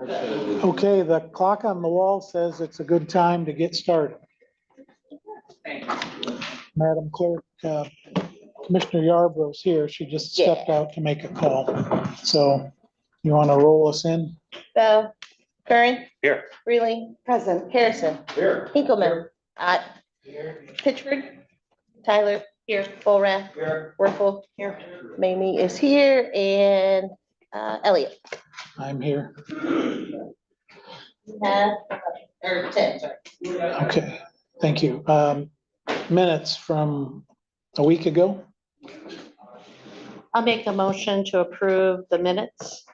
Okay, the clock on the wall says it's a good time to get started. Madam Clerk, Commissioner Yarbrough's here. She just stepped out to make a call. So you want to roll us in? Bell, Curran. Here. Freeling. Present. Harrison. Here. Hinkleman. Pittsford. Tyler. Here. Bullrath. Here. Werfel. Here. Mamie is here, and Elliot. I'm here. Or 10, sorry. Okay, thank you. Minutes from a week ago. I'll make a motion to approve the minutes.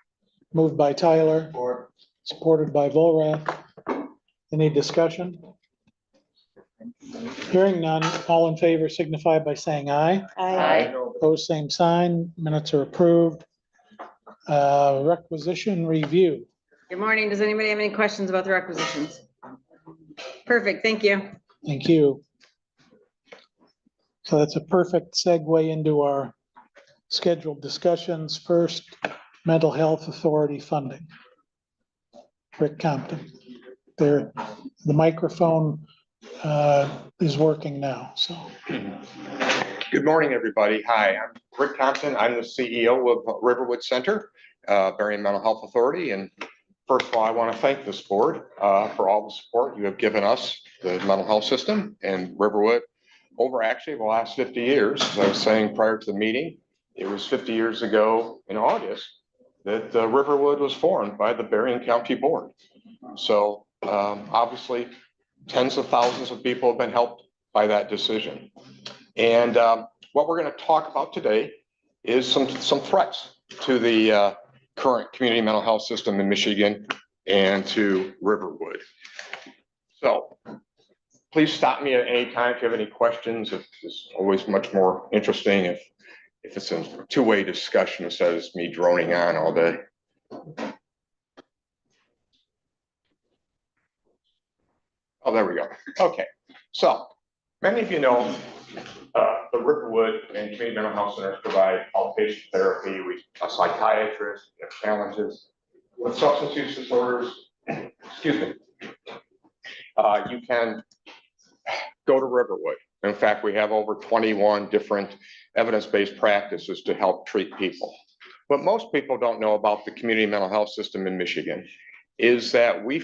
Moved by Tyler, supported by Volrath. Any discussion? Hearing none, all in favor signify by saying aye. Aye. Opposed, same sign. Minutes are approved. Requisition review. Good morning. Does anybody have any questions about the requisitions? Perfect. Thank you. Thank you. So that's a perfect segue into our scheduled discussions. First, Mental Health Authority funding. Rick Compton. There, the microphone is working now, so. Good morning, everybody. Hi, I'm Rick Compton. I'm the CEO of Riverwood Center, Berrien Mental Health Authority. And first of all, I want to thank this board for all the support you have given us, the mental health system and Riverwood, over actually the last 50 years. As I was saying prior to the meeting, it was 50 years ago in August that Riverwood was formed by the Berrien County Board. So obviously, tens of thousands of people have been helped by that decision. And what we're going to talk about today is some threats to the current community mental health system in Michigan and to Riverwood. So please stop me at any time if you have any questions. It's always much more interesting if it's a two-way discussion instead of just me droning on all day. Oh, there we go. Okay, so many of you know the Riverwood and Community Mental Health Centers provide outpatient therapy. We have psychiatrists, we have challenges with substance use disorders. Excuse me. You can go to Riverwood. In fact, we have over 21 different evidence-based practices to help treat people. What most people don't know about the community mental health system in Michigan is that we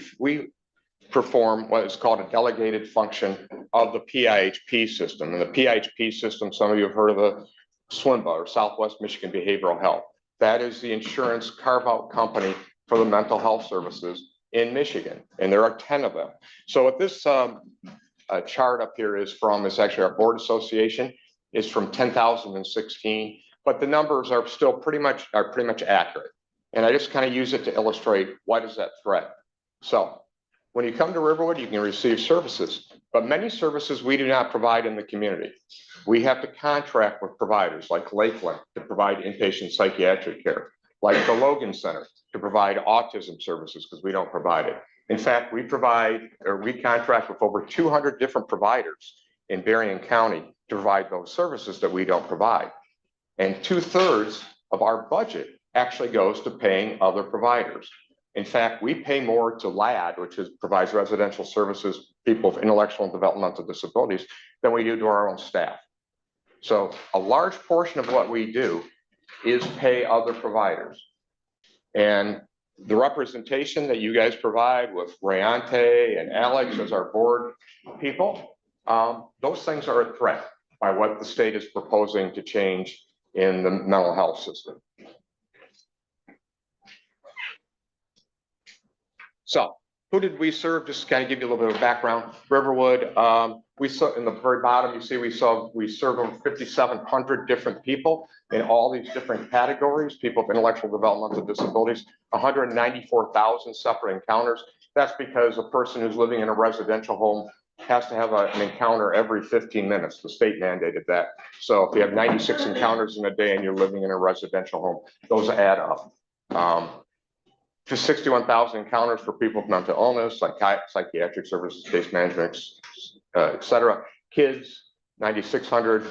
perform what is called a delegated function of the PIHP system. And the PIHP system, some of you have heard of the SWMBA, or Southwest Michigan Behavioral Health. That is the insurance carve-out company for the mental health services in Michigan, and there are 10 of them. So what this chart up here is from, is actually our board association. It's from 10,016, but the numbers are still pretty much accurate. And I just kind of use it to illustrate what is that threat. So when you come to Riverwood, you can receive services, but many services we do not provide in the community. We have to contract with providers like Lakeland to provide inpatient psychiatric care, like the Logan Center to provide autism services because we don't provide it. In fact, we contract with over 200 different providers in Berrien County to provide those services that we don't provide. And 2/3 of our budget actually goes to paying other providers. In fact, we pay more to LAD, which provides residential services, people with intellectual and developmental disabilities, than we do to our own staff. So a large portion of what we do is pay other providers. And the representation that you guys provide with Rayante and Alex as our board people, those things are a threat by what the state is proposing to change in the mental health system. So who did we serve? Just kind of give you a little bit of background. Riverwood, we saw in the very bottom, you see we serve over 5,700 different people in all these different categories, people with intellectual developmental disabilities, 194,000 separate encounters. That's because a person who's living in a residential home has to have an encounter every 15 minutes. The state mandated that. So if you have 96 encounters in a day and you're living in a residential home, those add up. To 61,000 encounters for people with mental illness, psychiatric services, case management, et cetera. Kids, 9,600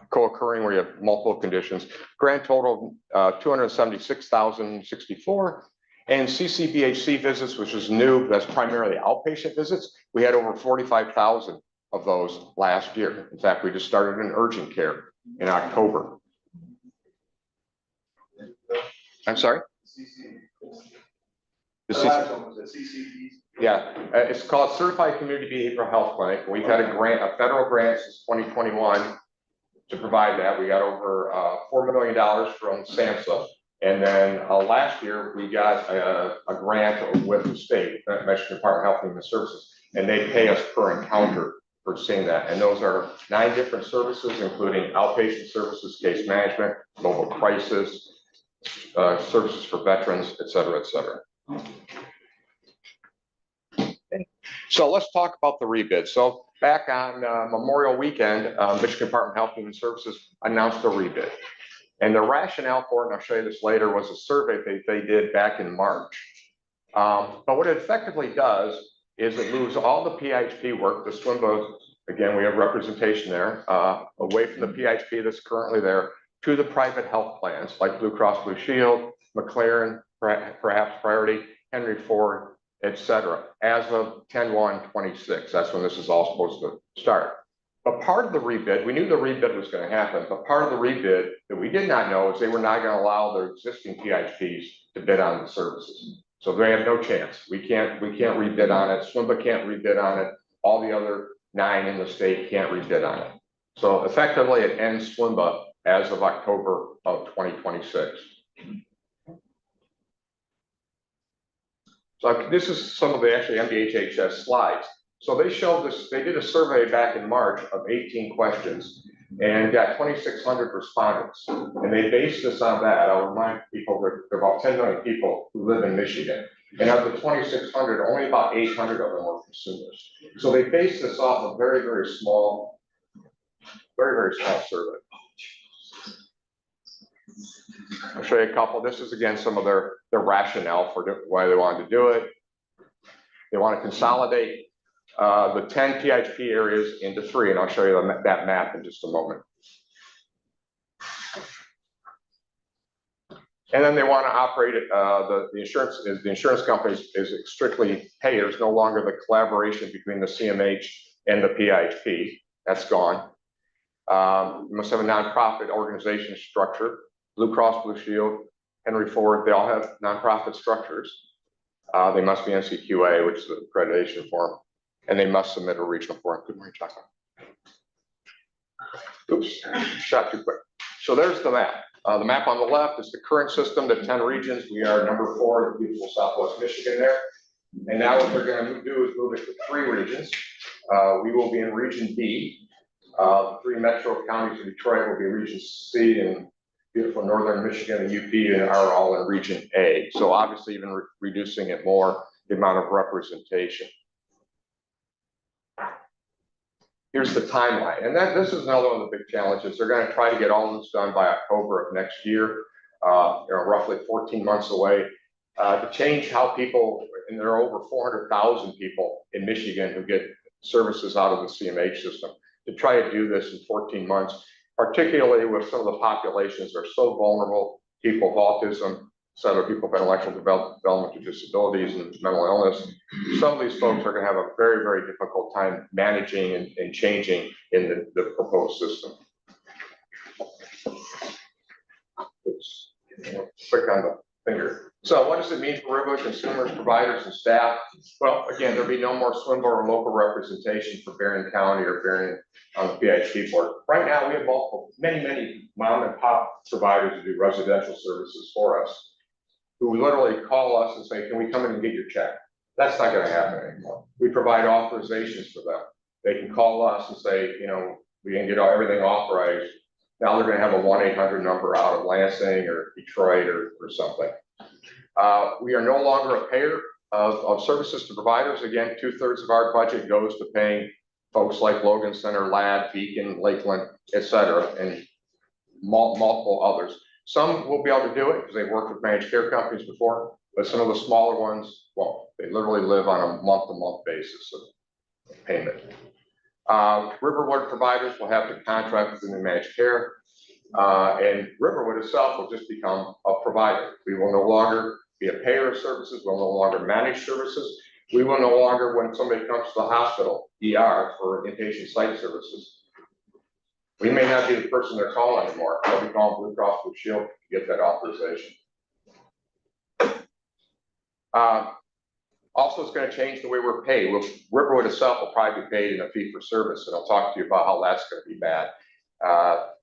co-occurring where you have multiple conditions. Grand total 276,064. And CCBHC visits, which is new, that's primarily outpatient visits. We had over 45,000 of those last year. In fact, we just started an urgent care in October. I'm sorry? The yeah, it's called Certified Community Behavioral Health Clinic. We've had a grant, a federal grant since 2021 to provide that. We got over $4 million from SAMHSA. And then last year, we got a grant with the state, Michigan Department of Health and Human Services, and they pay us per encounter for seeing that. And those are 9 different services, including outpatient services, case management, mobile crisis, services for veterans, et cetera, et cetera. So let's talk about the rebid. So back on Memorial Weekend, Michigan Department of Health and Human Services announced a rebid. And the rationale for it, and I'll show you this later, was a survey they did back in March. But what it effectively does is it moves all the PHP work, the SWMBA, again, we have representation there, away from the PHP that's currently there to the private health plans like Blue Cross Blue Shield, McLaren, perhaps Priority, Henry Ford, et cetera, as of 10/1/26. That's when this is all supposed to start. But part of the rebid, we knew the rebid was going to happen, but part of the rebid that we did not know is they were not going to allow their existing PHPs to bid on the services. So they have no chance. We can't rebid on it. SWMBA can't rebid on it. All the other 9 in the state can't rebid on it. So effectively it ends SWMBA as of October of 2026. So this is some of the actually MDHHS slides. So they showed this, they did a survey back in March of 18 questions and got 2,600 respondents. And they based this on that. I'll remind people that there are about 10 million people who live in Michigan. And of the 2,600, only about 800 of them were consumers. So they based this off a very, very small survey. I'll show you a couple. This is again some of their rationale for why they wanted to do it. They want to consolidate the 10 PHP areas into 3, and I'll show you that map in just a moment. And then they want to operate it. The insurance companies is strictly payers, no longer the collaboration between the CMH and the PHP. That's gone. You must have a nonprofit organization structure. Blue Cross Blue Shield, Henry Ford, they all have nonprofit structures. They must be NCQA, which is the accreditation form, and they must submit a regional form. Good morning, Chuck. Oops, shot too quick. So there's the map. The map on the left is the current system, the 10 regions. We are number 4 in the beautiful Southwest Michigan there. And now what they're going to do is move it to 3 regions. We will be in Region B. 3 metro counties of Detroit will be Region C, and beautiful northern Michigan and UP are all in Region A. So obviously even reducing it more, the amount of representation. Here's the timeline. And this is another one of the big challenges. They're going to try to get all this done by October of next year, roughly 14 months away, to change how people, and there are over 400,000 people in Michigan who get services out of the CMH system, to try to do this in 14 months. Particularly with some of the populations that are so vulnerable, people with autism, some of people with intellectual developmental disabilities and mental illness. Some of these folks are going to have a very, very difficult time managing and changing in the proposed system. Oops. Click on the finger. So what does it mean for Riverwood consumers, providers, and staff? Well, again, there'll be no more SWMBA or local representation for Berrien County or Berrien on the PHP board. Right now, we have many mom and pop providers who do residential services for us, who literally call us and say, can we come in and get your check? That's not going to happen anymore. We provide authorizations for them. They can call us and say, we can get everything authorized. Now they're going to have a 1-800 number out of Lansing or Detroit or something. We are no longer a payer of services to providers. Again, 2/3 of our budget goes to paying folks like Logan Center, Ladd, Beacon, Lakeland, et cetera, and multiple others. Some will be able to do it because they've worked with managed care companies before, but some of the smaller ones won't. They literally live on a month-to-month basis of payment. Riverwood providers will have to contract with the managed care, and Riverwood itself will just become a provider. We will no longer be a payer of services. We'll no longer manage services. We will no longer, when somebody comes to the hospital, ER, for inpatient site services, we may not be the person they're calling anymore. They'll be calling Blue Cross Blue Shield to get that authorization. Also, it's going to change the way we're paid. Riverwood itself will probably be paid in a fee for service, and I'll talk to you about how that's going to be bad.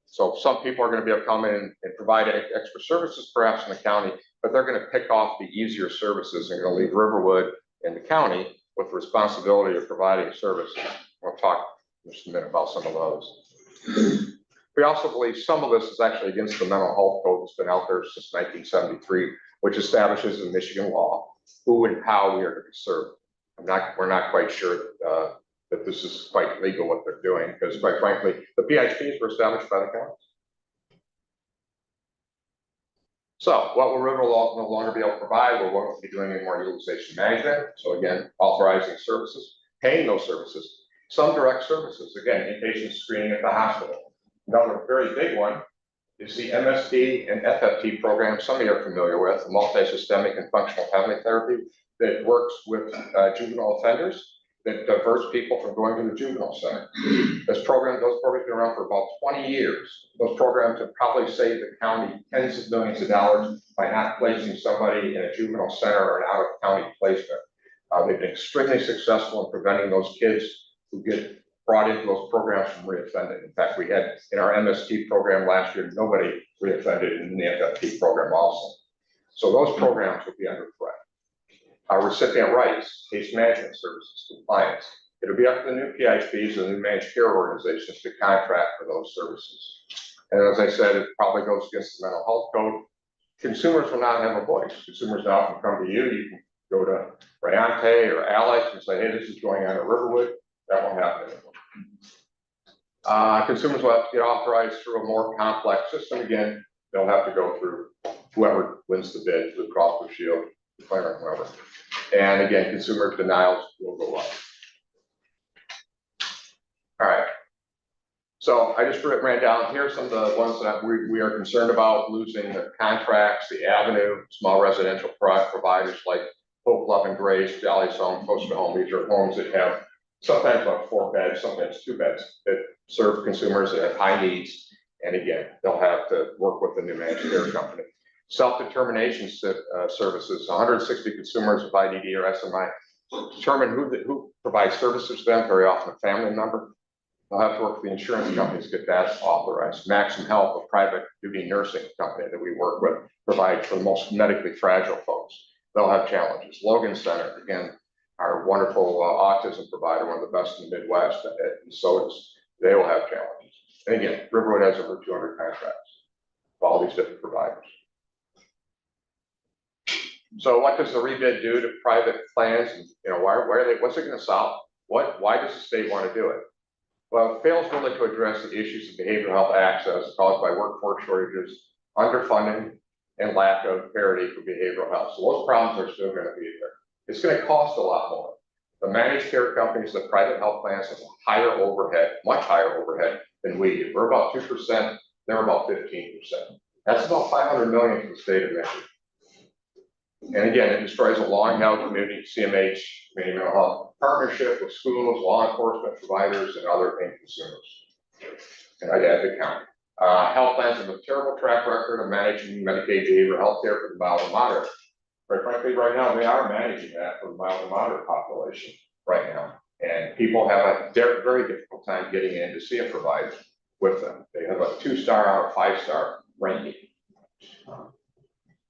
So some people are going to be able to come in and provide extra services perhaps in the county, but they're going to pick off the easier services and going to leave Riverwood and the county with the responsibility of providing services. We'll talk in just a minute about some of those. We also believe some of this is actually against the mental health code that's been out there since 1973, which establishes in Michigan law who and how we are to be served. We're not quite sure that this is quite legal what they're doing, because quite frankly, the PHPs were established by the counties. So what will Riverwood no longer be able to provide? We won't be doing any more utilization management. So again, authorizing services, paying those services, some direct services, again, inpatient screening at the hospital. Another very big one is the MSD and FFT program, some of you are familiar with, multi-systemic and functional family therapy that works with juvenile offenders, that diverts people from going to the juvenile center. Those programs have been around for about 20 years. Those programs have probably saved the county tens of millions of dollars by not placing somebody in a juvenile center or an out-of-county placement. They've been extremely successful in preventing those kids who get brought into those programs from reoffending. In fact, we had in our MST program last year, nobody reoffended in the FFT program also. So those programs will be under threat. Our recipient rights, case management services, compliance. It'll be up to the new PHPs and the new managed care organizations to contract for those services. And as I said, it probably goes against the mental health code. Consumers will not have a voice. Consumers now can come to you. You can go to Rayante or Alex and say, hey, this is going on at Riverwood. That won't happen anymore. Consumers will have to get authorized through a more complex system. Again, they'll have to go through whoever wins the bid, Blue Cross Blue Shield, declaring whoever. And again, consumer denials will go up. All right. So I just ran down here some of the ones that we are concerned about losing: the contracts, the Avenue, small residential providers like Hope, Love and Grace, Jolly's Home, Close to Home. These are homes that have sometimes about 4 beds, sometimes 2 beds, that serve consumers that have high needs. And again, they'll have to work with the new managed care company. Self-determination services, 160 consumers with IDD or SMI determine who provides services to them, very often a family member. They'll have to work with the insurance companies to get that authorized. Maximum Health, a private duty nursing company that we work with, provides for the most medically fragile folks. They'll have challenges. Logan Center, again, our wonderful autism provider, one of the best in the Midwest, and so they will have challenges. And again, Riverwood has over 200 contracts with all these different providers. So what does the rebid do to private plans? And, you know, why are they, what's it going to solve? Why does the state want to do it? Well, it fails really to address the issues of behavioral health access caused by workforce shortages, underfunding, and lack of parity for behavioral health. So those problems are still going to be there. It's going to cost a lot more. The managed care companies, the private health plans have higher overhead, much higher overhead than we do. We're about 2%, they're about 15%. That's about $500 million for the state of Michigan. And again, it destroys a long-held community, CMH, community mental health partnership with schools, law enforcement providers, and other end consumers. And I'd add the county. Health plans have a terrible track record of managing Medicaid behavioral health care for the mild and moderate. Quite frankly, right now, they are managing that for the mild and moderate population right now. And people have a very difficult time getting in to see a provider with them. They have a 2-star out of 5-star ranking.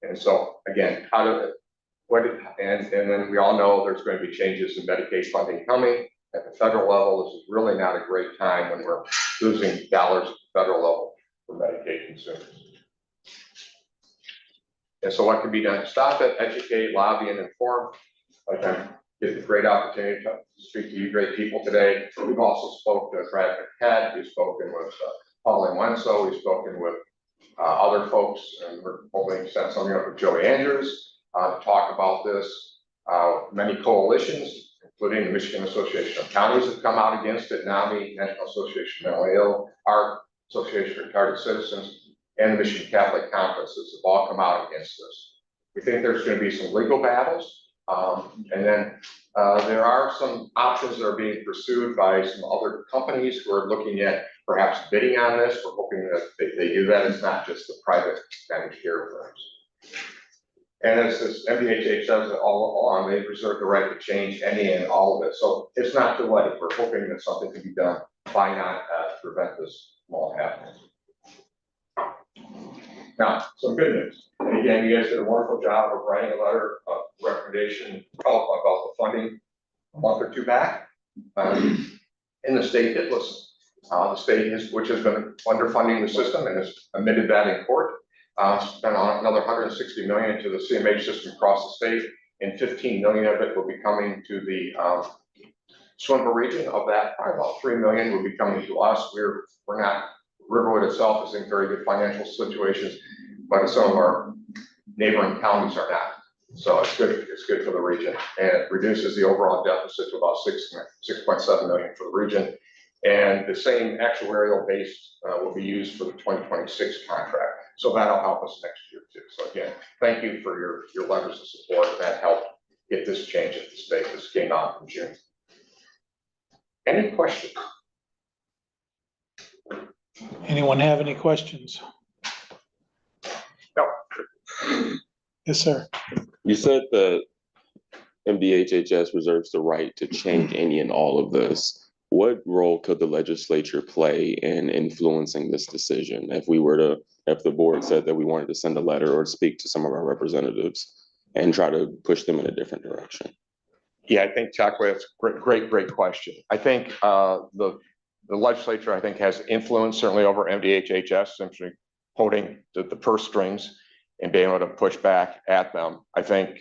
And so again, and then we all know there's going to be changes in Medicaid funding coming at the federal level. This is really not a great time when we're losing dollars at the federal level for Medicaid consumers. And so what can be done to stop it? Educate, lobby, and inform. Like I'm getting a great opportunity to speak to you great people today. We've also spoken to Brad McCad. We've spoken with Pauline Wenso. We've spoken with other folks, and we're hoping to set something up with Joey Andrews to talk about this. Many coalitions, including the Michigan Association of Counties, have come out against it. NAMI, National Association of Mentally Ill, our Association of Retarded Citizens, and the Michigan Catholic Conferences have all come out against this. We think there's going to be some legal battles. And then there are some options that are being pursued by some other companies who are looking at perhaps bidding on this. We're hoping that they do that. It's not just the private managed care firms. And as this MDHH says all along, they reserve the right to change any and all of it. So it's not delayed. We're hoping that something can be done by not to prevent this from all happening. Now, some good news. And again, you guys did a wonderful job of writing a letter of recommendation about the funding a month or two back. And the state did listen. The state, which has been underfunding the system and has admitted that in court, spent on another 160 million to the CMH system across the state, and 15 million of it will be coming to the Swinburne region. Of that, probably about 3 million will be coming to us. We're not, Riverwood itself is in very good financial situations, but some of our neighboring counties are not. So it's good for the region, and it reduces the overall deficit to about 6.7 million for the region. And the same actuarial base will be used for the 2026 contract. So that'll help us next year too. So again, thank you for your letters of support. That helped get this change at the state. This came out in June. Any questions? Anyone have any questions? No. Yes, sir. You said that MDHHS reserves the right to change any and all of this. What role could the legislature play in influencing this decision if the board said that we wanted to send a letter or speak to some of our representatives and try to push them in a different direction? Yeah, I think Chuck, that's great question. I think the legislature, I think, has influence certainly over MDHHS, simply holding the purse strings and being able to push back at them. I think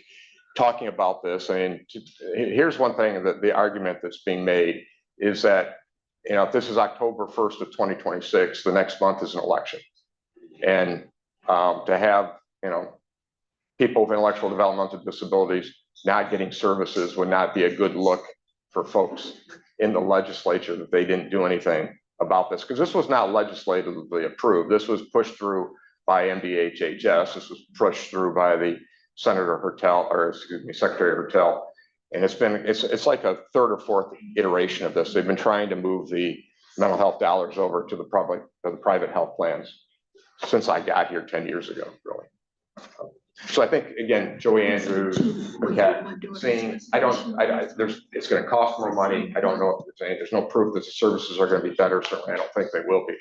talking about this, I mean, here's one thing that the argument that's being made is that, you know, if this is October 1st of 2026, the next month is an election. And to have, you know, people with intellectual developmental disabilities not getting services would not be a good look for folks in the legislature that they didn't do anything about this. Because this was not legislatively approved. This was pushed through by MDHHS. This was pushed through by the Secretary Hertel. And it's like a third or fourth iteration of this. They've been trying to move the mental health dollars over to the private health plans since I got here 10 years ago, really. So I think, again, Joey Andrews, saying, it's going to cost more money. I don't know what they're saying. There's no proof that the services are going to be better. Certainly, I don't think they will be.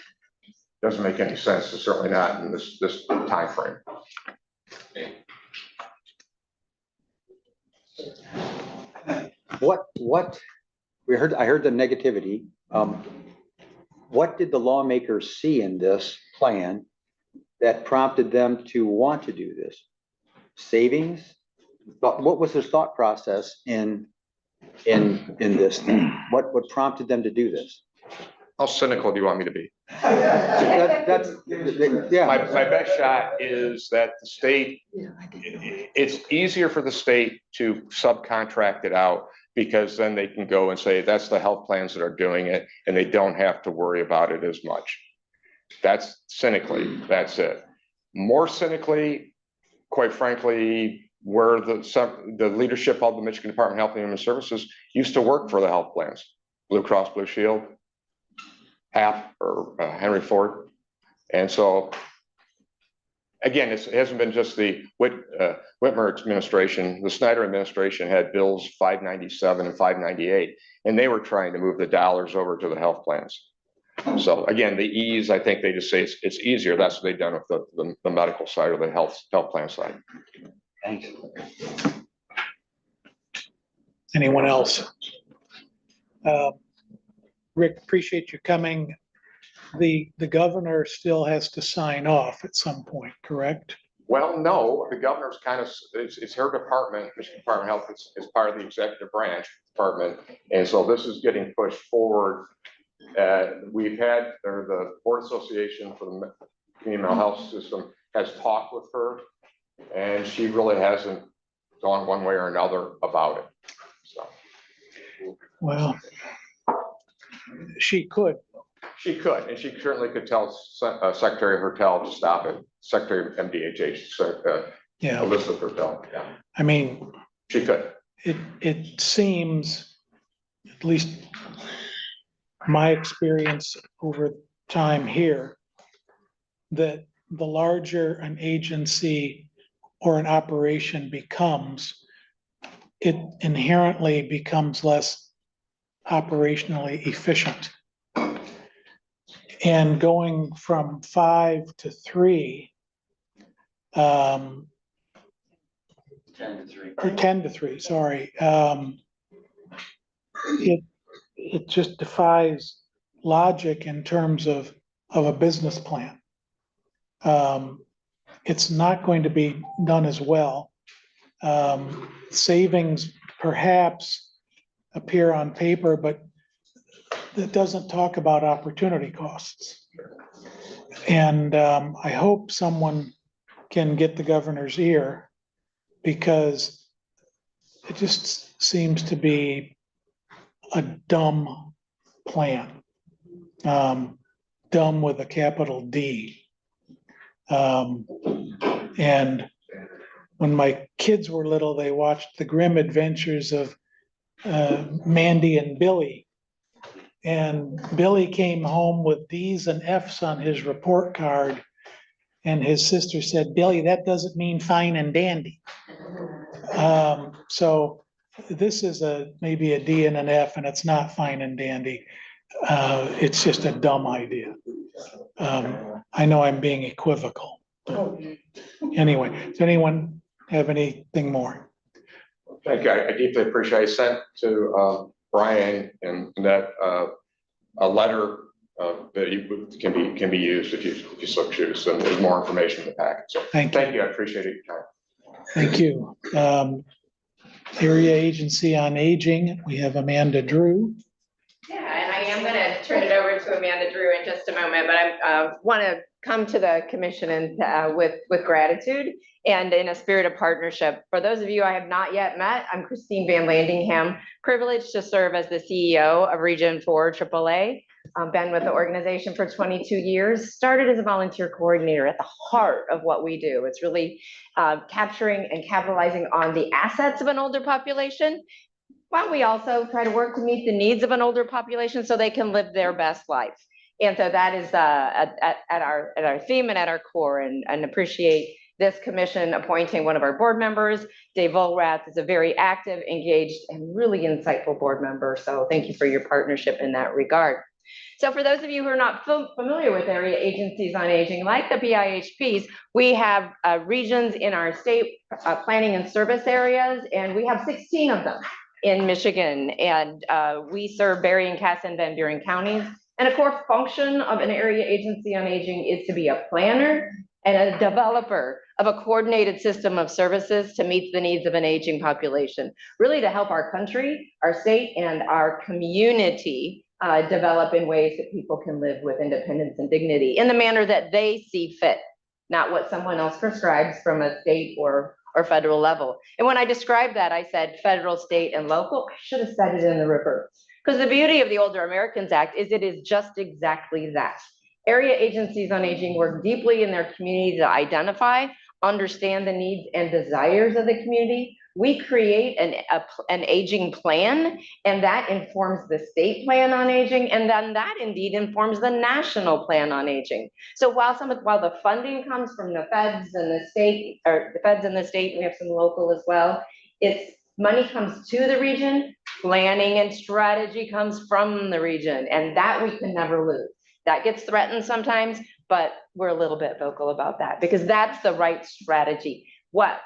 Doesn't make any sense. It's certainly not in this time frame. I heard the negativity. What did the lawmakers see in this plan that prompted them to want to do this? Savings? What was their thought process in this thing? What prompted them to do this? How cynical do you want me to be? Yeah. My best shot is that the state, it's easier for the state to subcontract it out, because then they can go and say, that's the health plans that are doing it, and they don't have to worry about it as much. That's cynically, that's it. More cynically, quite frankly, where the leadership of the Michigan Department of Health and Human Services used to work for the health plans, Blue Cross Blue Shield, HAP, or Henry Ford. And so, again, it hasn't been just the Whitmer administration. The Snyder administration had bills 597 and 598, and they were trying to move the dollars over to the health plans. So again, the ease, I think they just say it's easier. That's what they've done with the medical side or the health plan side. Thanks. Anyone else? Rick, appreciate you coming. The governor still has to sign off at some point, correct? Well, no, the governor's kind of, it's her department, Michigan Department of Health is part of the executive branch department. And so this is getting pushed forward. We've had, the Board Association for the Community Mental Health System has talked with her, and she really hasn't gone one way or another about it. So. Well, she could. She could, and she certainly could tell Secretary Hertel to stop it, Secretary of MDHH, Yeah, Elizabeth Burdell, yeah, I mean, she could. it seems, at least my experience over time here, that the larger an agency or an operation becomes, it inherently becomes less operationally efficient. And going from 5 to 3, or 10 to 3, sorry, it just defies logic in terms of a business plan. It's not going to be done as well. Savings perhaps appear on paper, but it doesn't talk about opportunity costs. And I hope someone can get the governor's ear, because it just seems to be a dumb plan. Dumb with a capital D. And when my kids were little, they watched The Grim Adventures of Mandy and Billy. And Billy came home with D's and F's on his report card. And his sister said, "Billy, that doesn't mean fine and dandy." So this is maybe a D and an F, and it's not fine and dandy. It's just a dumb idea. I know I'm being equivocal. Anyway, does anyone have anything more? Thank you. I deeply appreciate. I sent to Brian and that a letter that can be used if you so choose. And there's more information in the packet. So Thank you. I appreciate your time. Thank you. Area Agency on Aging, we have Amanda Drew. Yeah, and I am gonna turn it over to Amanda Drew in just a moment, but I want to come to the commission and with gratitude and in a spirit of partnership. For those of you I have not yet met, I'm Christine Van Landingham, privileged to serve as the CEO of Region 4 AAA. Been with the organization for 22 years, started as a volunteer coordinator at the heart of what we do. It's really capturing and capitalizing on the assets of an older population, while we also try to work to meet the needs of an older population so they can live their best life. And so that is at our theme and at our core, and appreciate this commission appointing one of our board members. Dave Volrath is a very active, engaged, and really insightful board member. So thank you for your partnership in that regard. So for those of you who are not familiar with area agencies on aging, like the BIHPs, we have regions in our state planning and service areas, and we have 16 of them in Michigan. And we serve Berrien, Cass, and Van Buren counties. And a core function of an area agency on aging is to be a planner and a developer of a coordinated system of services to meet the needs of an aging population, really to help our country, our state, and our community develop in ways that people can live with independence and dignity in the manner that they see fit, not what someone else prescribes from a state or federal level. And when I described that, I said federal, state, and local. I should have said it in the reverse. Because the beauty of the Older Americans Act is it is just exactly that. Area agencies on aging work deeply in their community to identify, understand the needs and desires of the community. We create an aging plan, and that informs the state plan on aging, and then that indeed informs the national plan on aging. So while the funding comes from the feds and the state, or the feds and the state, we have some local as well, it's money comes to the region, planning and strategy comes from the region, and that we can never lose. That gets threatened sometimes, but we're a little bit vocal about that because that's the right strategy. What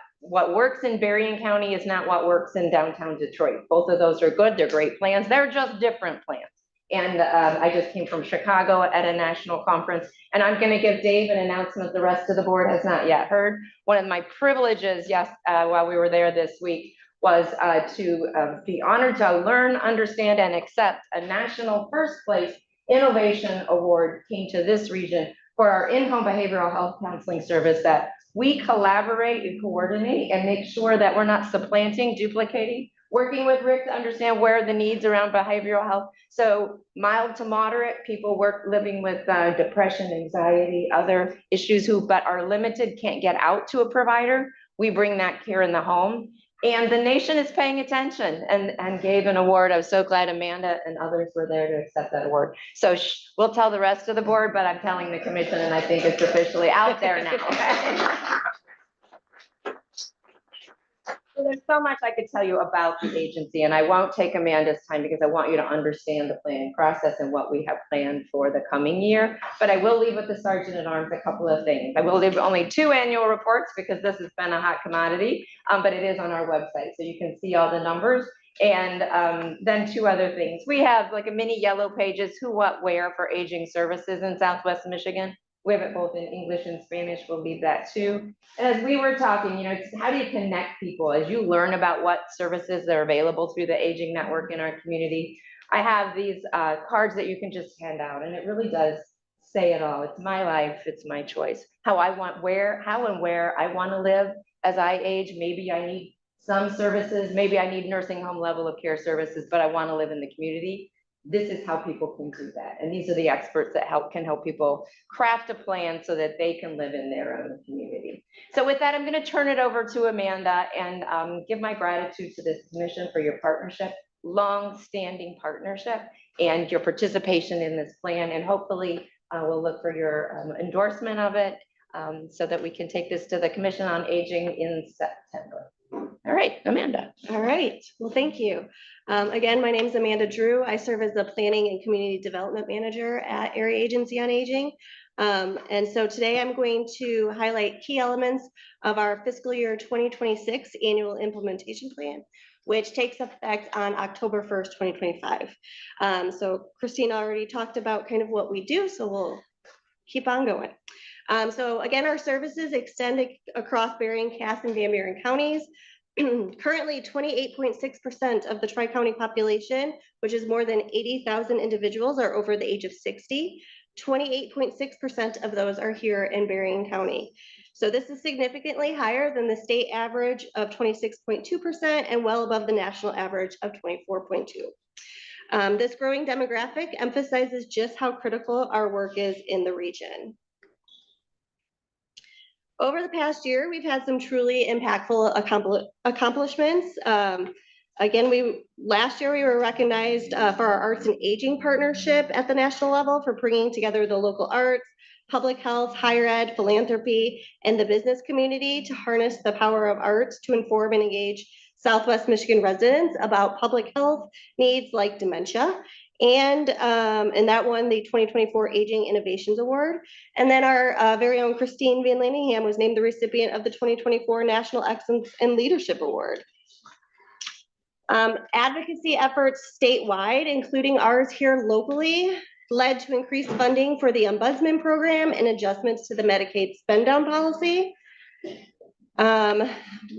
works in Berrien County is not what works in downtown Detroit. Both of those are good, they're great plans, they're just different plans. And I just came from Chicago at a national conference, and I'm gonna give Dave an announcement the rest of the board has not yet heard. One of my privileges, while we were there this week, was to be honored to learn, understand, and accept a national first place innovation award came to this region for our in-home behavioral health counseling service that we collaborate and coordinate and make sure that we're not supplanting, duplicating, working with Rick to understand where the needs around behavioral health. So mild to moderate people living with depression, anxiety, other issues but are limited, can't get out to a provider. we bring that care in the home. And the nation is paying attention and gave an award. I was so glad Amanda and others were there to accept that award. So we'll tell the rest of the board, but I'm telling the commission and I think it's officially out there now. So there's so much I could tell you about the agency, and I won't take Amanda's time because I want you to understand the planning process and what we have planned for the coming year. But I will leave with the Sergeant at Arms a couple of things. I will leave only 2 annual reports because this has been a hot commodity, but it is on our website, so you can see all the numbers. And then 2 other things. We have like a mini yellow pages, who, what, where for aging services in Southwest Michigan. We have it both in English and Spanish. We'll leave that too. And as we were talking, you know, it's how do you connect people as you learn about what services are available through the aging network in our community? I have these cards that you can just hand out, and it really does say it all. It's my life, it's my choice. How and where I want to live as I age. Maybe I need some services, maybe I need nursing home level of care services, but I want to live in the community. This is how people can do that. And these are the experts that can help people craft a plan so that they can live in their own community. So with that, I'm going to turn it over to Amanda and give my gratitude to this commission for your partnership, long-standing partnership, and your participation in this plan. And hopefully we'll look for your endorsement of it so that we can take this to the Commission on Aging in September. All right, Amanda. All right, well, thank you. Again, my name is Amanda Drew. I serve as the Planning and Community Development Manager at Area Agency on Aging. And so today I'm going to highlight key elements of our fiscal year 2026 annual implementation plan, which takes effect on October 1st, 2025. So Christine already talked about kind of what we do, so we'll keep on going. So again, our services extend across Berrien, Cass, and Van Buren counties. Currently, 28.6% of the Tri-County population, which is more than 80,000 individuals, are over the age of 60. 28.6% of those are here in Berrien County. So this is significantly higher than the state average of 26.2% and well above the national average of 24.2%. This growing demographic emphasizes just how critical our work is in the region. Over the past year, we've had some truly impactful accomplishments. Again, last year we were recognized for our Arts and Aging partnership at the national level for bringing together the local arts, public health, higher ed, philanthropy, and the business community to harness the power of arts to inform and engage Southwest Michigan residents about public health needs like dementia. And that won the 2024 Aging Innovations Award. And then our very own Christine Van Laningham was named the recipient of the 2024 National Excellence in Leadership Award. Advocacy efforts statewide, including ours here locally, led to increased funding for the Ombudsman program and adjustments to the Medicaid spend down policy.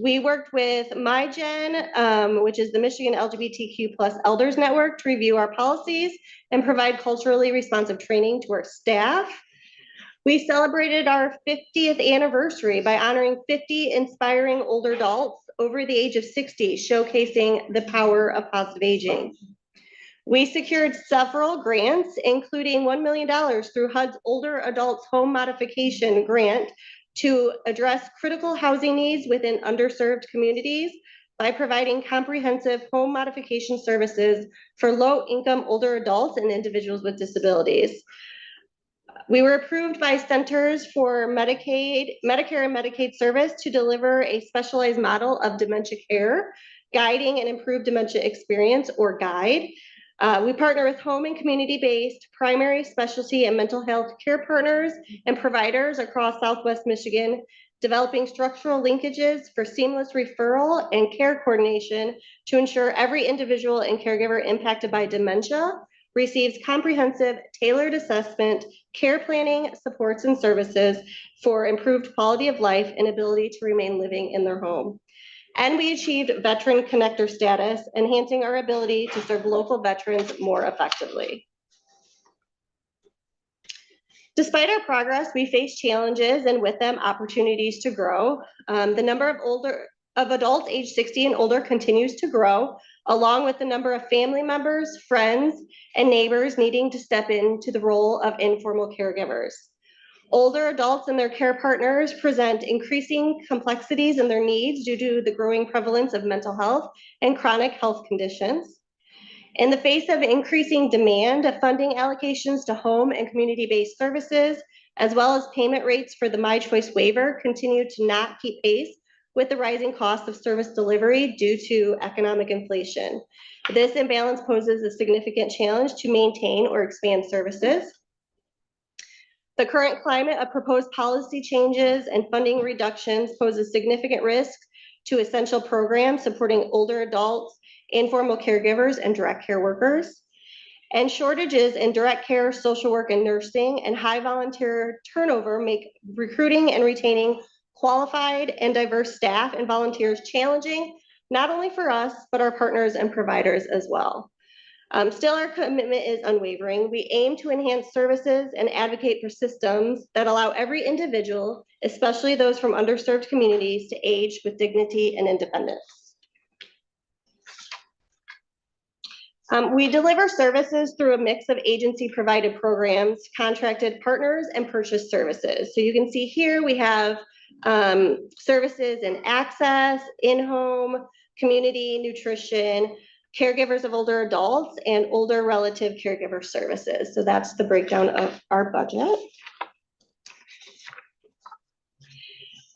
We worked with MyGen, which is the Michigan LGBTQ+ Elders Network, to review our policies and provide culturally responsive training to our staff. We celebrated our 50th anniversary by honoring 50 inspiring older adults over the age of 60, showcasing the power of positive aging. We secured several grants, including $1 million through HUD's Older Adults Home Modification Grant to address critical housing needs within underserved communities by providing comprehensive home modification services for low-income older adults and individuals with disabilities. We were approved by Centers for Medicare and Medicaid Service to deliver a specialized model of dementia care, guiding an improved dementia experience, or GUIDE. We partner with home and community-based primary, specialty, and mental health care partners and providers across Southwest Michigan, developing structural linkages for seamless referral and care coordination to ensure every individual and caregiver impacted by dementia receives comprehensive, tailored assessment, care planning, supports, and services for improved quality of life and ability to remain living in their home. And we achieved Veteran Connector status, enhancing our ability to serve local veterans more effectively. Despite our progress, we face challenges and with them opportunities to grow. The number of adults age 60 and older continues to grow, along with the number of family members, friends, and neighbors needing to step into the role of informal caregivers. Older adults and their care partners present increasing complexities in their needs due to the growing prevalence of mental health and chronic health conditions. In the face of increasing demand, funding allocations to home and community-based services, as well as payment rates for the My Choice waiver, continue to not keep pace with the rising cost of service delivery due to economic inflation. This imbalance poses a significant challenge to maintain or expand services. The current climate of proposed policy changes and funding reductions poses significant risk to essential programs supporting older adults, informal caregivers, and direct care workers. And shortages in direct care, social work, and nursing, and high volunteer turnover make recruiting and retaining qualified and diverse staff and volunteers challenging, not only for us, but our partners and providers as well. Still, our commitment is unwavering. We aim to enhance services and advocate for systems that allow every individual, especially those from underserved communities, to age with dignity and independence. We deliver services through a mix of agency-provided programs, contracted partners, and purchased services. So you can see here we have services in access, in-home, community, nutrition, caregivers of older adults, and older relative caregiver services. So that's the breakdown of our budget.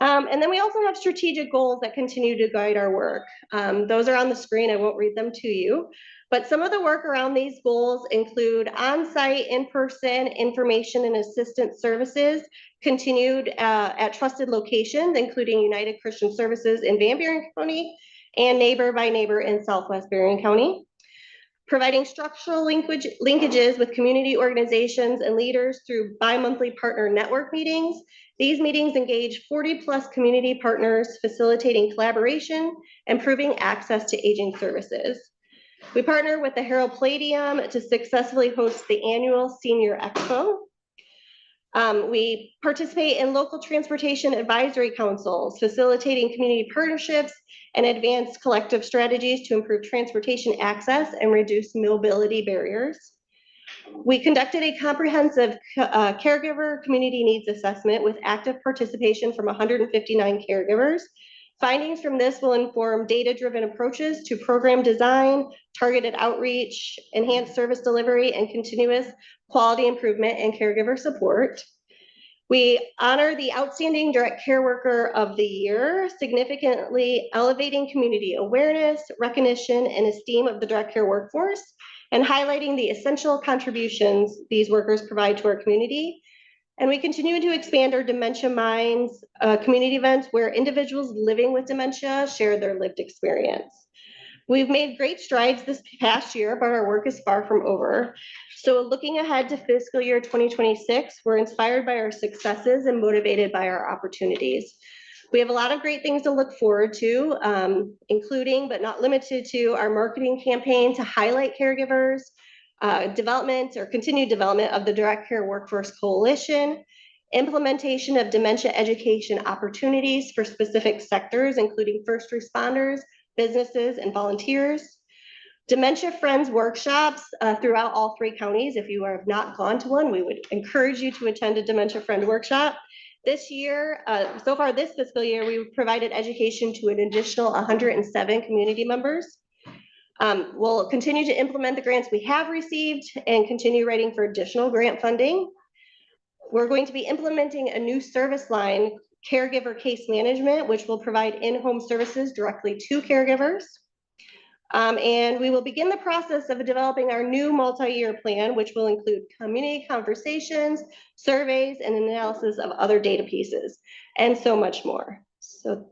And then we also have strategic goals that continue to guide our work. Those are on the screen. I won't read them to you. But some of the work around these goals include on-site, in-person information and assistance services continued at trusted locations, including United Christian Services in Van Buren County and Neighbor by Neighbor in Southwest Berrien County. Providing structural linkages with community organizations and leaders through bi-monthly partner network meetings. These meetings engage 40+ community partners, facilitating collaboration, improving access to aging services. We partner with the Harold Palladium to successfully host the annual Senior Expo. We participate in local transportation advisory councils, facilitating community partnerships and advance collective strategies to improve transportation access and reduce mobility barriers. We conducted a comprehensive caregiver community needs assessment with active participation from 159 caregivers. Findings from this will inform data-driven approaches to program design, targeted outreach, enhanced service delivery, and continuous quality improvement and caregiver support. We honor the Outstanding Direct Care Worker of the Year, significantly elevating community awareness, recognition, and esteem of the direct care workforce, and highlighting the essential contributions these workers provide to our community. And we continue to expand our Dementia Minds community events where individuals living with dementia share their lived experience. We've made great strides this past year, but our work is far from over. So looking ahead to fiscal year 2026, we're inspired by our successes and motivated by our opportunities. We have a lot of great things to look forward to, including but not limited to our marketing campaign to highlight caregivers, development or continued development of the Direct Care Workforce Coalition, implementation of dementia education opportunities for specific sectors, including first responders, businesses, and volunteers, Dementia Friends workshops throughout all 3 counties. If you have not gone to one, we would encourage you to attend a Dementia Friend workshop. This year, so far this fiscal year, we've provided education to an additional 107 community members. We'll continue to implement the grants we have received and continue writing for additional grant funding. We're going to be implementing a new service line, caregiver case management, which will provide in-home services directly to caregivers. And we will begin the process of developing our new multi-year plan, which will include community conversations, surveys, and analysis of other data pieces, and so much more. So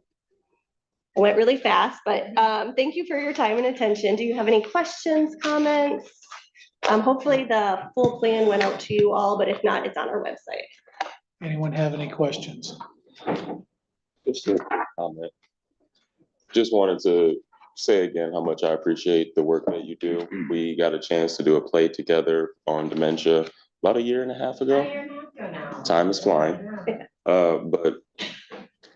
I went really fast, but thank you for your time and attention. Do you have any questions, comments? Hopefully the full plan went out to you all, but if not, it's on our website. Anyone have any questions? Just a quick comment. Just wanted to say again how much I appreciate the work that you do. We got a chance to do a play together on dementia about 1.5 years ago. Time is flying. But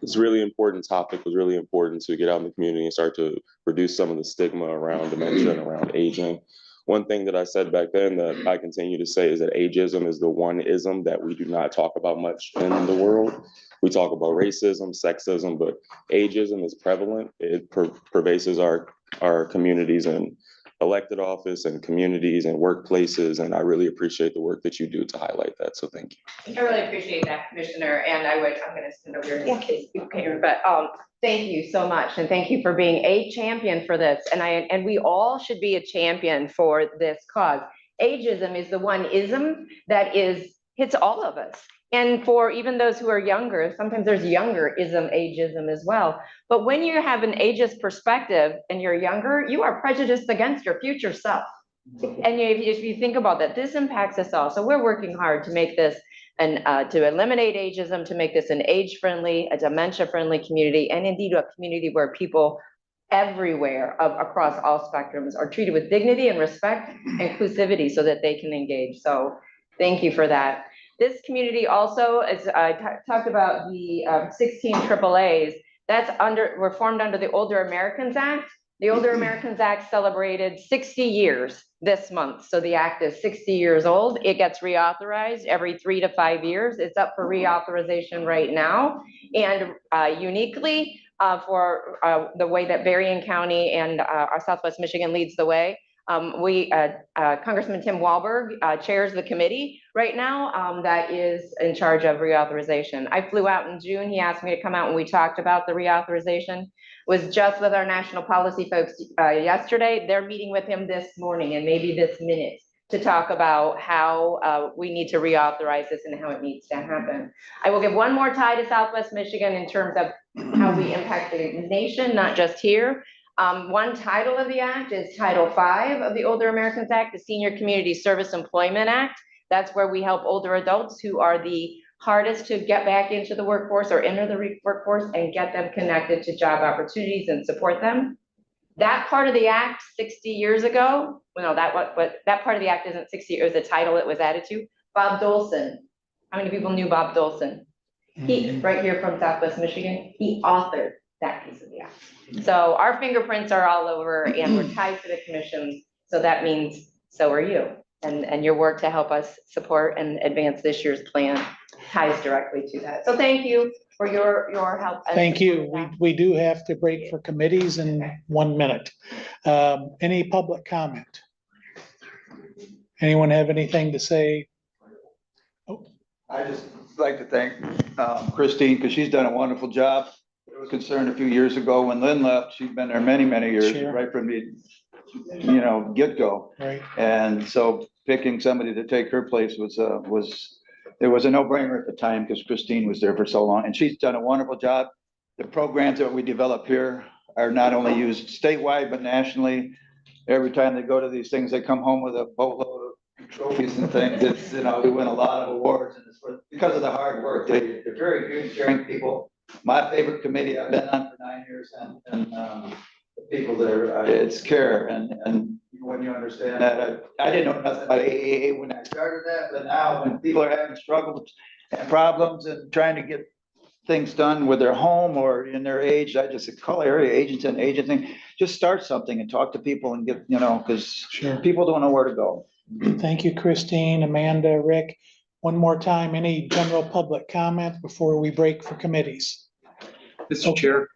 it's a really important topic. It was really important to get out in the community and start to reduce some of the stigma around dementia and around aging. one thing that I said back then that I continue to say is that ageism is the one ism that we do not talk about much in the world. We talk about racism, sexism, but ageism is prevalent. It pervades our communities and elected office and communities and workplaces. And I really appreciate the work that you do to highlight that. So thank you. I really appreciate that, Commissioner, and I'm gonna send over in case you can, but, thank you so much, and thank you for being a champion for this, and we all should be a champion for this cause. Ageism is the one ism that hits all of us, and for even those who are younger, sometimes there's younger ageism as well. But when you have an ageist perspective and you're younger, you are prejudiced against your future self. And if you think about that, this impacts us all. So we're working hard to make this and to eliminate ageism, to make this an age-friendly, a dementia-friendly community, and indeed a community where people everywhere across all spectrums are treated with dignity and respect, inclusivity, so that they can engage. So thank you for that. This community also, as I talked about the 16 AAAs, were formed under the Older Americans Act. The Older Americans Act celebrated 60 years this month. So the act is 60 years old. It gets reauthorized every 3 to 5 years. It's up for reauthorization right now. And uniquely for the way that Berrien County and our Southwest Michigan leads the way, Congressman Tim Walberg chairs the committee right now that is in charge of reauthorization. I flew out in June. He asked me to come out when we talked about the reauthorization. Was just with our national policy folks yesterday. They're meeting with him this morning and maybe this minute to talk about how we need to reauthorize this and how it needs to happen. I will give one more tie to Southwest Michigan in terms of how we impact the nation, not just here. One title of the act is Title V of the Older Americans Act, the Senior Community Service Employment Act. That's where we help older adults who are the hardest to get back into the workforce or enter the workforce and get them connected to job opportunities and support them. That part of the act 60 years ago, well, no, that part of the act isn't 60, it was a title it was added to. Bob Dolson. How many people knew Bob Dolson? He, right here from Southwest Michigan, he authored that piece of the act. So our fingerprints are all over and we're tied to the commissions. So that means so are you. And your work to help us support and advance this year's plan ties directly to that. So thank you for your help. Thank you. We do have to break for committees in 1 minute. Any public comment? Anyone have anything to say? I just like to thank Christine, because she's done a wonderful job. I was concerned a few years ago when Lynn left. She's been there many, many years, Sure. right from the get-go. Right. And so picking somebody to take her place was it was a no-brainer at the time, because Christine was there for so long, and she's done a wonderful job. The programs that we develop here are not only used statewide, but nationally. Every time they go to these things, they come home with a boatload of trophies and things. It's, we win a lot of awards, and it's because of the hard work. They're very good, caring people. My favorite committee I've been on for 9 years, and the people there, it's care, and when you understand that, I didn't know nothing about AAA when I started that, but now when people are having struggles and problems and trying to get things done with their home or in their age, I just call area agents and agency, just start something and talk to people and get, because Sure. people don't know where to go. Thank you, Christine, Amanda, Rick. One more time, any general public comment before we break for committees? Mr. Chair,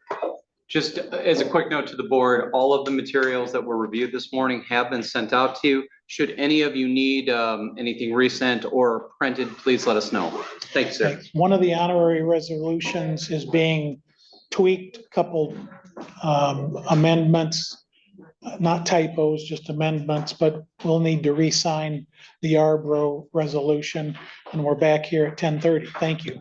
just as a quick note to the board, all of the materials that were reviewed this morning have been sent out to you. Should any of you need anything resent or printed, please let us know. Thank you, sir. One of the honorary resolutions is being tweaked, a couple amendments, not typos, just amendments, but we'll need to re-sign the Arbro resolution, and we're back here at 10:30. Thank you.